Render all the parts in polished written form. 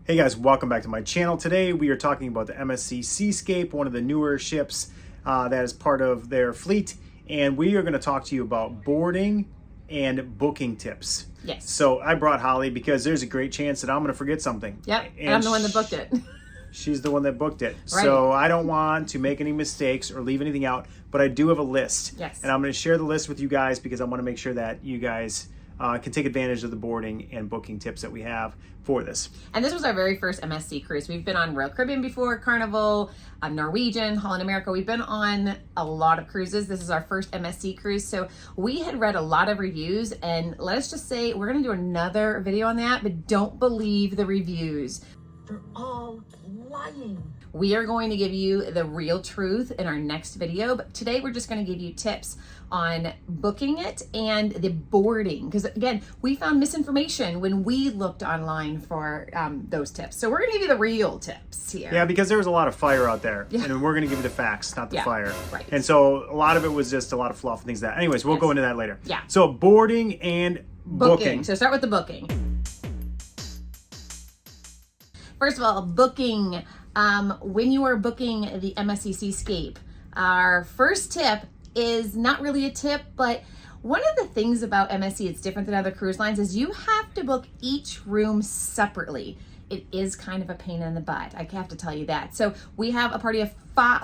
Hey guys, welcome back to my channel. Today we are talking about the MSC Seascape, one of the newer ships that is part of their fleet, and we are going to talk to you about boarding and booking tips. Yes. So I brought Holly because there's a great chance that I'm going to forget something. Yep, and I'm the one that booked it. She's the one that booked it. Right. So I don't want to make any mistakes or leave anything out, but I do have a list. Yes. And I'm going to share the list with you guys because I want to make sure that you guys can take advantage of the boarding and booking tips that we have for this. And this was our very first MSC cruise. We've been on Royal Caribbean before, Carnival, Norwegian, Holland America. We've been on a lot of cruises. This is our first MSC cruise. So we had read a lot of reviews, and let us just say we're going to do another video on that, but don't believe the reviews. They're all lying. We are going to give you the real truth in our next video, but today we're just going to give you tips on booking it and the boarding. Because again, we found misinformation when we looked online for those tips. So we're going to give you the real tips here. Yeah, because there was a lot of fire out there, Yeah. and we're going to give you the facts, not the fire. Right. And so a lot of it was just a lot of fluff and things like that. Anyways, we'll Yes. go into that later. Yeah. So boarding and booking. So start with the booking. First of all, booking. When you are booking the MSC Seascape, our first tip is not really a tip, but one of the things about MSC that's different than other cruise lines is you have to book each room separately. It is kind of a pain in the butt. I have to tell you that. So we have a party of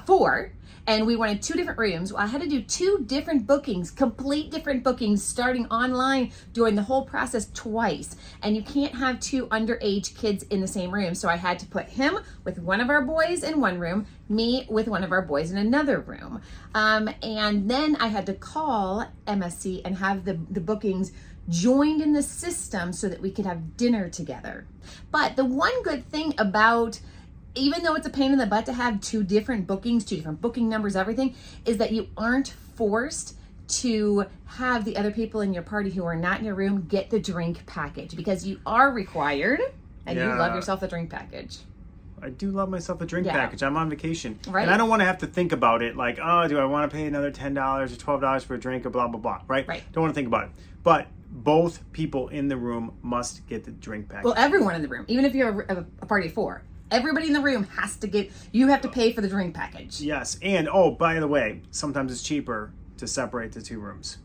four, and we wanted 2 different rooms. Well, I had to do 2 different bookings, complete different bookings, starting online, doing the whole process twice. And you can't have 2 underage kids in the same room. So I had to put him with one of our boys in one room, me with one of our boys in another room. And then I had to call MSC and have the bookings joined in the system so that we could have dinner together. But the one good thing about, even though it's a pain in the butt to have 2 different bookings, 2 different booking numbers, everything, is that you aren't forced to have the other people in your party who are not in your room get the drink package, because you are required, and you love yourself a drink package. I do love myself a drink package. I'm on vacation. Right. And I don't want to have to think about it like, oh, do I want to pay another $10 or $12 for a drink or blah, blah, blah, right? Don't want to think about it. But both people in the room must get the drink package. Well, everyone in the room, even if you're a party of 4, everybody in the room has to get, you have to pay for the drink package. Yes. And, oh, by the way, sometimes it's cheaper to separate the 2 rooms.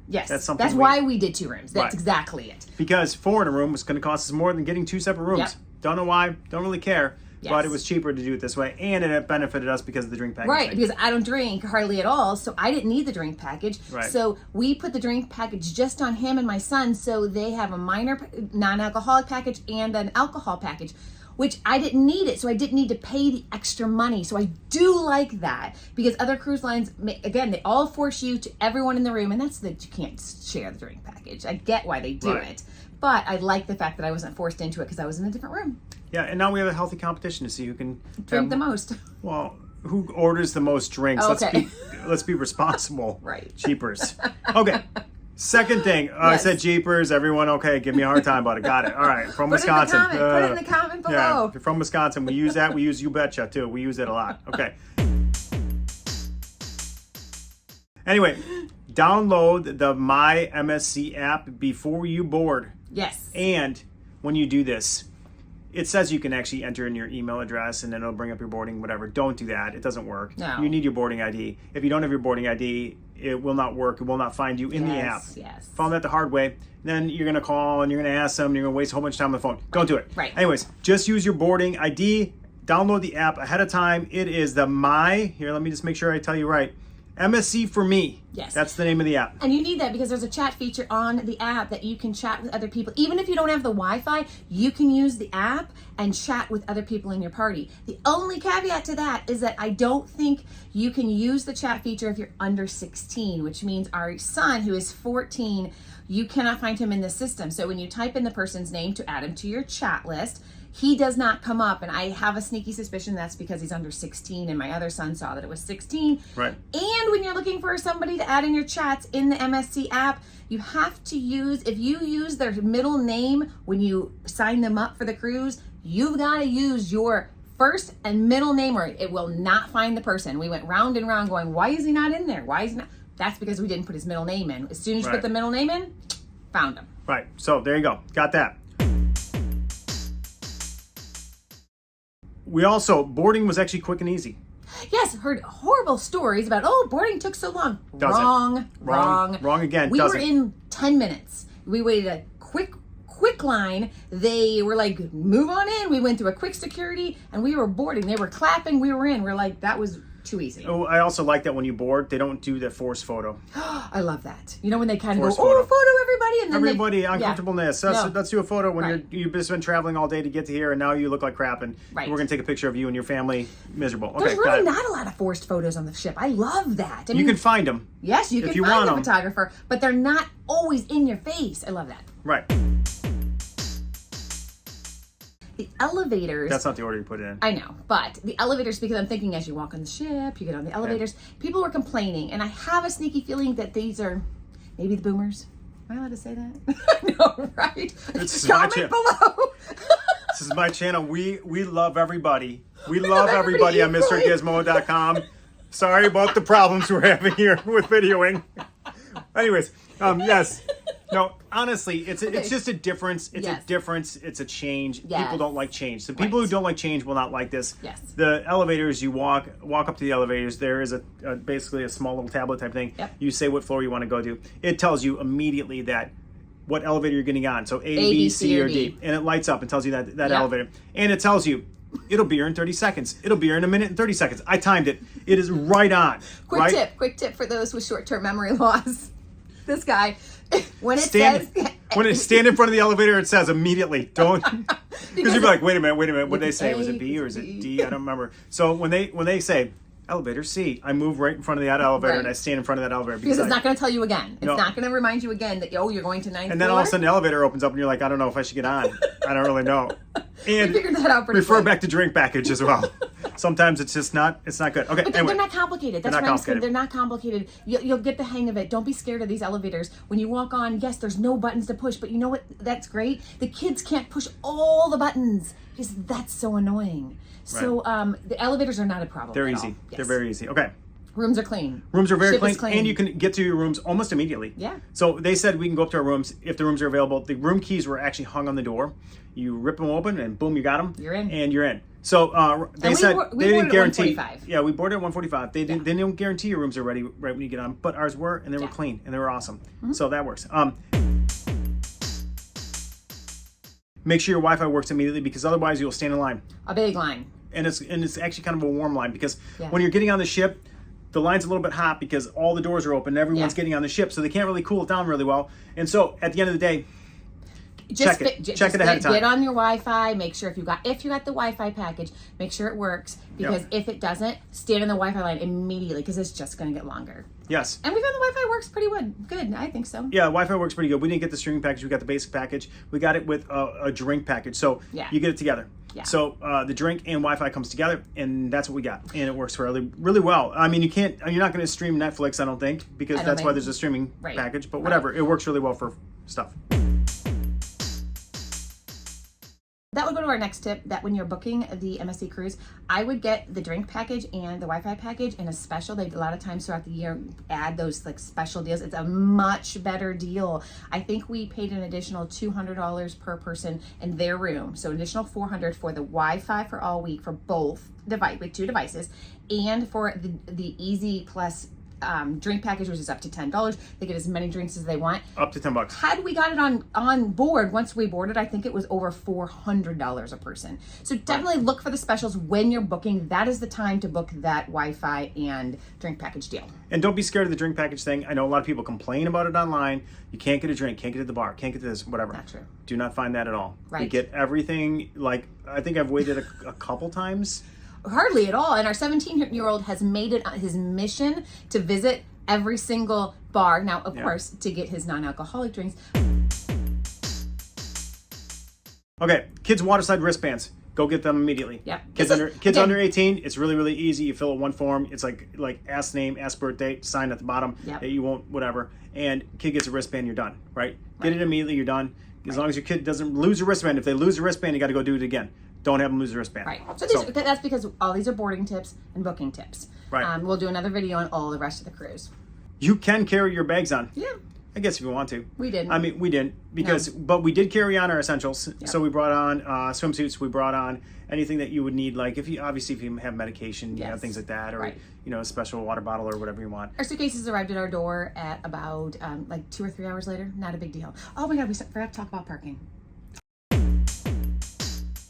Yes. That's why we did 2 rooms. That's Right. exactly it. Because 4 in a room was going to cost us more than getting 2 separate rooms. Yep. Don't know why. Don't really care. Yes. But it was cheaper to do it this way, and it benefited us because of the drink package. Right, thing. because I don't drink hardly at all, so I didn't need the drink package. Right. So we put the drink package just on him and my son, so they have a minor non-alcoholic package and an alcohol package, which I didn't need it, so I didn't need to pay the extra money. So I do like that, because other cruise lines, again, they all force you to everyone in the room, and that's that you can't share the drink package. I get why they do it, but I like the fact that I wasn't forced into it because I was in a different room. Yeah, and now we have a healthy competition to see who can Drink the most. Well, who orders the most drinks? Okay. Let's be responsible. Right. Jeepers. Okay. Second thing, I said jeepers. Everyone, okay, give me a hard time about it. Got it. All right, from Wisconsin. Put it in the comment below. Yeah, if you're from Wisconsin, we use that. We use You Betcha too. We use it a lot. Okay. Anyway, download the My MSC app before you board. Yes. And when you do this, it says you can actually enter in your email address and then it'll bring up your boarding, whatever. Don't do that. It doesn't work. No. You need your boarding ID. If you don't have your boarding ID, it will not work. It will not find you in the app. Yes. Found that the hard way. Then you're going to call and you're going to ask them. You're going to waste a whole bunch of time on the phone. Don't do it. Right. Anyways, just use your boarding ID. Download the app ahead of time. It is the here, let me just make sure I tell you right. MSC for me. Yes. That's the name of the app. And you need that because there's a chat feature on the app that you can chat with other people. Even if you don't have the Wi-Fi, you can use the app and chat with other people in your party. The only caveat to that is that I don't think you can use the chat feature if you're under 16, which means our son, who is 14, you cannot find him in the system. So when you type in the person's name to add him to your chat list, he does not come up, and I have a sneaky suspicion that's because he's under 16, and my other son saw that it was 16. Right. And when you're looking for somebody to add in your chats in the MSC app, you have to use, if you use their middle name when you sign them up for the cruise, you've got to use your first and middle name or it will not find the person. We went round and round going, why is he not in there? Why is he not? That's because we didn't put his middle name in. As soon as you put the middle name in, found him. Right. So there you go. Got that. we also, boarding was actually quick and easy. Yes, heard horrible stories about, boarding took so long. Doesn't. Wrong again. We Doesn't. were in 10 minutes. We waited a quick line. They were like, move on in. We went through a quick security and we were boarding. They were clapping. We were in. We're like, that was too easy. Oh, I also like that when you board, they don't do the forced photo. I love that. You know, when they kind of go, Forced photo. photo everybody. And then Everybody, uncomfortableness. No. Let's do a photo when Right. you've just been traveling all day to get to here and now you look like crap and Right. we're going to take a picture of you and your family miserable. Okay, There's got really it. not a lot of forced photos on the ship. I love that. I You mean, can find them. yes, you if can you find want a 'em. photographer, but they're not always in your face. I love that. Right. The elevators. That's not the order you put it in. I know, but the elevators, because I'm thinking as you walk on the ship, you get on the elevators, people were complaining, and I have a sneaky feeling that these are maybe the boomers. Am I allowed to say that? No, right? This is my Comment channel. below. This is my channel. We love everybody. We love everybody on equally. MrGizmo.com. Sorry about the problems we're having here with videoing. Anyways, yes. No, honestly, it's just a difference. It's Yes. a difference. It's a change. Yes. People don't like change. So people who don't like change will not like this. Yes. The elevators, you walk up to the elevators. There is basically a small little tablet type thing. Yep. You say what floor you want to go to. It tells you immediately that what elevator you're getting on. So A, B, C, or D. And it lights up and tells you that Yep. elevator. And it tells you it'll be here in 30 seconds. It'll be here in a minute and 30 seconds. I timed it. It is right on. Quick tip for those with short-term memory loss. This guy, when it Stand in front of the elevator, it says immediately. Don't, because you'll be like, wait a minute. What did they say? Was it B or is it D? I don't remember. So when they say elevator C, I move right in front of that elevator Right. and I stand in front of that elevator because it's not going to tell you again. It's No. not going to remind you again that, you're going to 9th And then all of a sudden the elevator opens up and you're like, I don't know if I should get on. I don't really know. And figured that out pretty refer quick. back to drink package as well. Sometimes it's just not. It's not good. Okay. But Anyway. they're not complicated. That's They're not what I'm saying. complicated. They're not complicated. You'll get the hang of it. Don't be scared of these elevators. When you walk on, yes, there's no buttons to push, but you know what? That's great. The kids can't push all the buttons because that's so annoying. So the elevators are not a problem. They're at easy. all. Yes. They're very easy. Okay. Rooms are clean. Rooms are very Ship is clean, and you can get to your rooms almost immediately. Yeah. So they said we can go up to our rooms if the rooms are available. The room keys were actually hung on the door. You rip them open, and boom, you got them. You're in. And you're in. So they And said we they boarded didn't at guarantee. 1:45. Yeah, we boarded at 1:45. They didn't guarantee your rooms are ready right when you get on, but ours were, and they were clean, and they were awesome. So that works. Make sure your Wi-Fi works immediately because otherwise you'll stand in line. A big line. And it's actually kind of a warm line because Yeah. when you're getting on the ship, the line's a little bit hot because all the doors are open and everyone's Yeah. getting on the ship, so they can't really cool it down really well. And so at the end of the day, check it ahead of time. Get on your Wi-Fi. Make sure if you got the Wi-Fi package, make sure it works. Because if it doesn't, stand on the Wi-Fi line immediately because it's just going to get longer. Yes. And we found the Wi-Fi works pretty good. I think so. Yeah, Wi-Fi works pretty good. We didn't get the streaming package. We got the basic package. We got it with a drink package. So you get it together. Yeah. So the drink and Wi-Fi comes together, and that's what we got. And it works really, really well. I mean, you're not going to stream Netflix, I don't think, because that's why there's a streaming package. But whatever, it works really well for stuff. That would go to our next tip, that when you're booking the MSC cruise, I would get the drink package and the Wi-Fi package in a special. They a lot of times throughout the year add those like special deals. It's a much better deal. I think we paid an additional $200 per person in their room. So additional $400 for the Wi-Fi for all week for both with 2 devices, and for the Easy Plus drink package, which is up to $10. They get as many drinks as they want. Up to $10. Had we got it on board, once we boarded, I think it was over $400 a person. So definitely look for the specials when you're booking. That is the time to book that Wi-Fi and drink package deal. And don't be scared of the drink package thing. I know a lot of people complain about it online. You can't get a drink, can't get to the bar, can't get to this, whatever. Not true. Do not find that at all. Right. You get everything. Like, I think I've waited a couple times. Hardly at all. And our 17-year-old has made it his mission to visit every single bar. Now, of course, to get his non-alcoholic drinks. Okay, kids' waterside wristbands. Go get them immediately. Yep. Kids under 18, it's really, really easy. You fill out one form. It's like ask name, ask birthday, sign at the bottom. Yep. You won't, whatever. And kid gets a wristband, you're done, right? Get it immediately, you're done. As long as your kid doesn't lose a wristband. If they lose a wristband, you got to go do it again. Don't have them lose a wristband. Right. So that's because all these are boarding tips and booking tips. Right. We'll do another video on all the rest of the cruise. You can carry your bags on. Yeah. I guess if you want to. We didn't. I mean, we didn't because, but we did carry on our essentials. Yep. So we brought on swimsuits. We brought on anything that you would need, like if you have medication, you have things like that, or a special water bottle or whatever you want. Our suitcases arrived at our door at about like 2 or 3 hours later. Not a big deal. Oh my God, we forgot to talk about parking.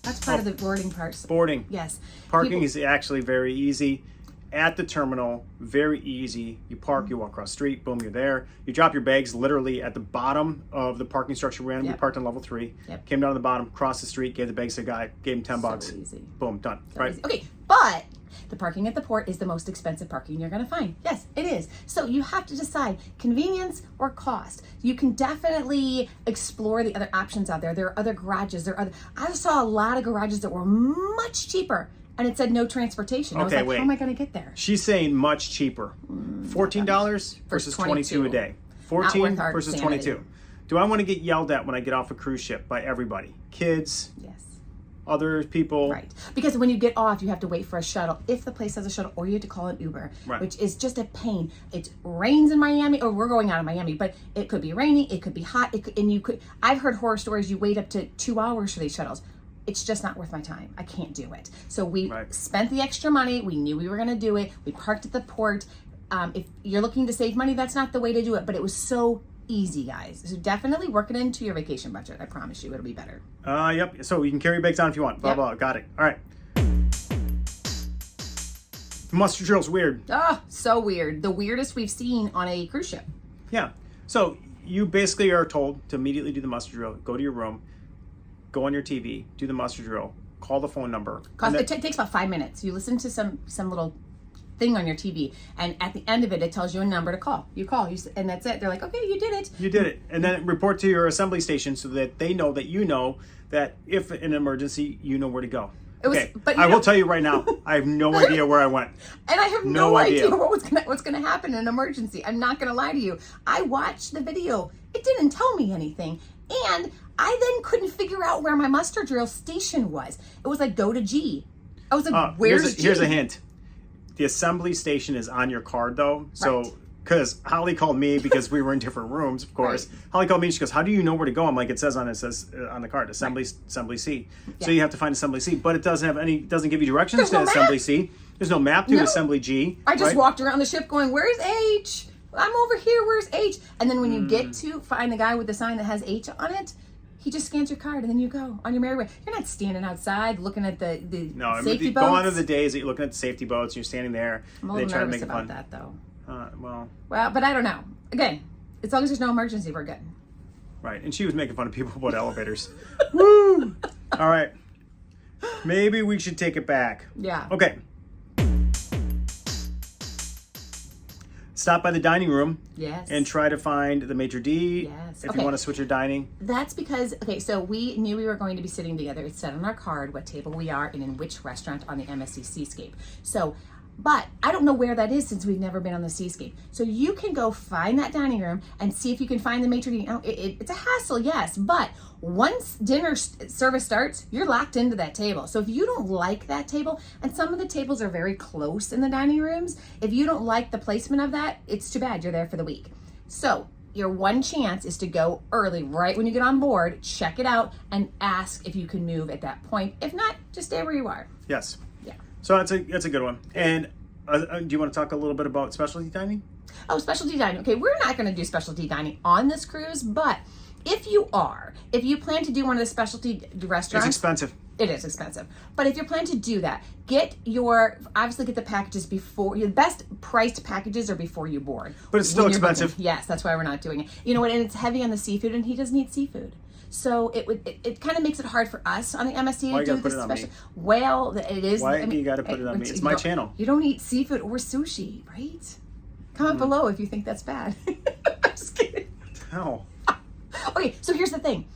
That's part of the boarding part. Boarding. Yes. Parking is actually very easy. At the terminal, very easy. You park, you walk across the street, boom, you're there. You drop your bags literally at the bottom of the parking structure we're in. We parked on level 3. Came down to the bottom, crossed the street, gave the bags to the guy, gave him 10 bucks. Easy. Boom, done. So right? Easy. Okay, but the parking at the port is the most expensive parking you're gonna find. Yes, it is. So you have to decide convenience or cost. You can definitely explore the other options out there. There are other garages. I saw a lot of garages that were much cheaper. And it said no transportation. I was like, wait. how am I going to get there? She's saying much cheaper. $14 versus $22 a day. 14 versus 22. Do I want to get yelled at when I get off a cruise ship by everybody? Kids? Yes. Other people? Right. Because when you get off, you have to wait for a shuttle. If the place has a shuttle, or you have to call an Uber, which is just a pain. It rains in Miami, or we're going out of Miami, but it could be raining, it could be hot, I've heard horror stories, you wait up to 2 hours for these shuttles. It's just not worth my time. I can't do it. So we spent the extra money. We knew we were going to do it. We parked at the port. If you're looking to save money, that's not the way to do it. But it was so easy, guys. So definitely work it into your vacation budget. I promise you it'll be better. Yep. So you can carry your bags on if you want. Blah, blah. Got it. All right. The muster drill's weird. Oh, so weird. The weirdest we've seen on a cruise ship. Yeah. So you basically are told to immediately do the muster drill. Go to your room. Go on your TV, do the muster drill, call the phone number. It takes about 5 minutes. You listen to some little thing on your TV, and at the end of it, it tells you a number to call. You call, and that's it. They're like, okay, you did it. You did it. And then report to your assembly station so that they know that if an emergency, you know where to go. But I will tell you right now, I have no idea where I went. And I have no idea what's gonna happen in an emergency. I'm not gonna lie to you. I watched the video. It didn't tell me anything. And I then couldn't figure out where my muster drill station was. It was like, go to G. I was like, where's G? Here's a hint. The assembly station is on your card, though. So, because Holly called me because we were in different rooms, of course. Holly called me and she goes, how do you know where to go? I'm like, it says on the card, assembly C. So you have to find assembly C, but it doesn't give you directions to assembly C. There's no map to assembly G. I just walked around the ship going, where's H? I'm over here, where's H? And then when you get to find the guy with the sign that has H on it, he just scans your card and then you go on your merry way. You're not standing outside looking at the safety boats. Gone are the days that you're looking at the safety boats and you're standing there. I'm a little nervous about that, though. Well, but I don't know. Again, as long as there's no emergency, we're good. Right, and she was making fun of people about elevators. Woo! All right. Maybe we should take it back. Yeah. Okay. Stop by the dining room. Yes. And try to find the maitre d'. Yes. If you want to switch your dining. That's because, so we knew we were going to be sitting together. It said on our card what table we are and in which restaurant on the MSC Seascape. But I don't know where that is since we've never been on the Seascape. So you can go find that dining room and see if you can find the maitre d'. It's a hassle, yes, but once dinner service starts, you're locked into that table. So if you don't like that table, and some of the tables are very close in the dining rooms, if you don't like the placement of that, it's too bad. You're there for the week. So your one chance is to go early, right when you get on board, check it out, and ask if you can move at that point. If not, just stay where you are. Yes. Yeah. So that's a good one. And do you want to talk a little bit about specialty dining? Oh, specialty dining. Okay, we're not going to do specialty dining on this cruise, but if you plan to do one of the specialty restaurants, it's expensive. It is expensive. But if you're planning to do that, obviously get the packages before, your best priced packages are before you board. But it's still expensive. Yes, that's why we're not doing it. You know what, and it's heavy on the seafood, and he doesn't eat seafood. So it kind of makes it hard for us on the MSC to do this special. Well, it is. Why do you got to put it on me? It's my channel. You don't eat seafood or sushi, right? Comment below if you think that's bad. I'm just kidding. No. Okay, so here's the thing.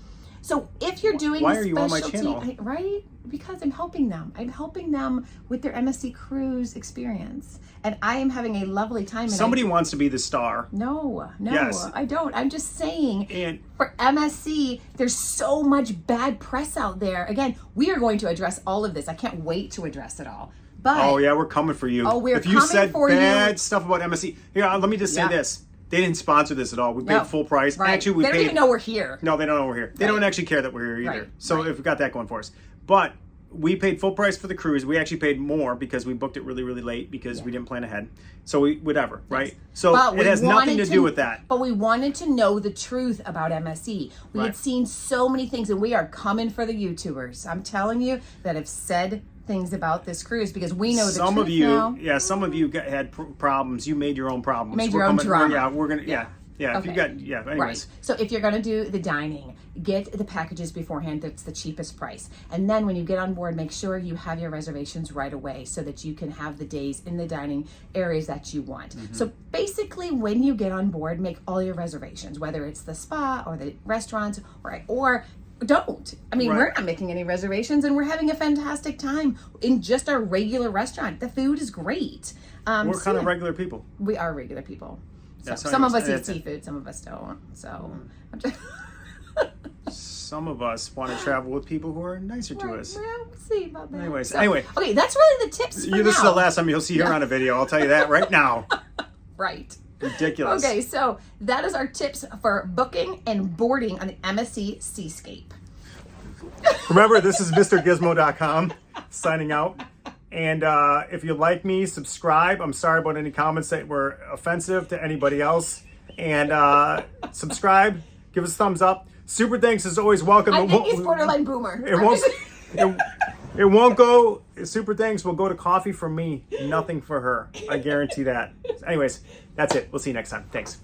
So if you're doing why are you on my channel? Right? Because I'm helping them. I'm helping them with their MSC cruise experience. And I am having a lovely time. Somebody wants to be the star. No, yes. I don't. I'm just saying, and for MSC, there's so much bad press out there. Again, we are going to address all of this. I can't wait to address it all. But oh yeah, we're coming for you. Oh, we're if you coming said for bad you. stuff about MSC, here, let me just say this. They didn't sponsor this at all. We paid No. full price. Right. Actually, we they don't paid. even know we're here. No, they don't know we're here. They Right. don't actually care that we're here either. Right. So Right. if we got that going for us. But we paid full price for the cruise. We actually paid more because we booked it really, really late because we didn't plan ahead. So whatever, right? So But it has we nothing to wanted do with that. But we wanted to know the truth about MSC. We Right. had seen so many things, and we are coming for the YouTubers. I'm telling you that have said things about this cruise because we know the Some truth of you, now. some of you had problems. You made your own problems. Made We're your own coming- drama. Yeah, we're gonna. Yeah. If you Okay. got. Yeah. Anyways. Right. So if you're going to do the dining, get the packages beforehand. That's the cheapest price. And then when you get on board, make sure you have your reservations right away so that you can have the days in the dining areas that you want. Mm-hmm. So basically, when you get on board, make all your reservations, whether it's the spa or the restaurants or don't. I mean, Right. we're not making any reservations and we're having a fantastic time in just our regular restaurant. The food is great. We're So kind of yeah, regular people. we are regular people. So Yeah, so some of us anyways, eat seafood, some of us don't. So I'm just Some of us want to travel with people who are nicer to us. Well, we'll see about that. Anyways, So, anyway. Okay, that's really the tips for This is now. the last time you'll see her on a video. I'll tell you that right now. Right. Ridiculous. Okay, so that is our tips for booking and boarding on the MSC Seascape. Remember, this is MrGizmo.com signing out. And if you like me, subscribe. I'm sorry about any comments that were offensive to anybody else. And subscribe. Give us a thumbs up. Super thanks is always welcome. I think he's borderline boomer. It won't. It won't go. Super thanks will go to coffee for me, nothing for her. I guarantee that. Anyways, that's it. We'll see you next time. Thanks.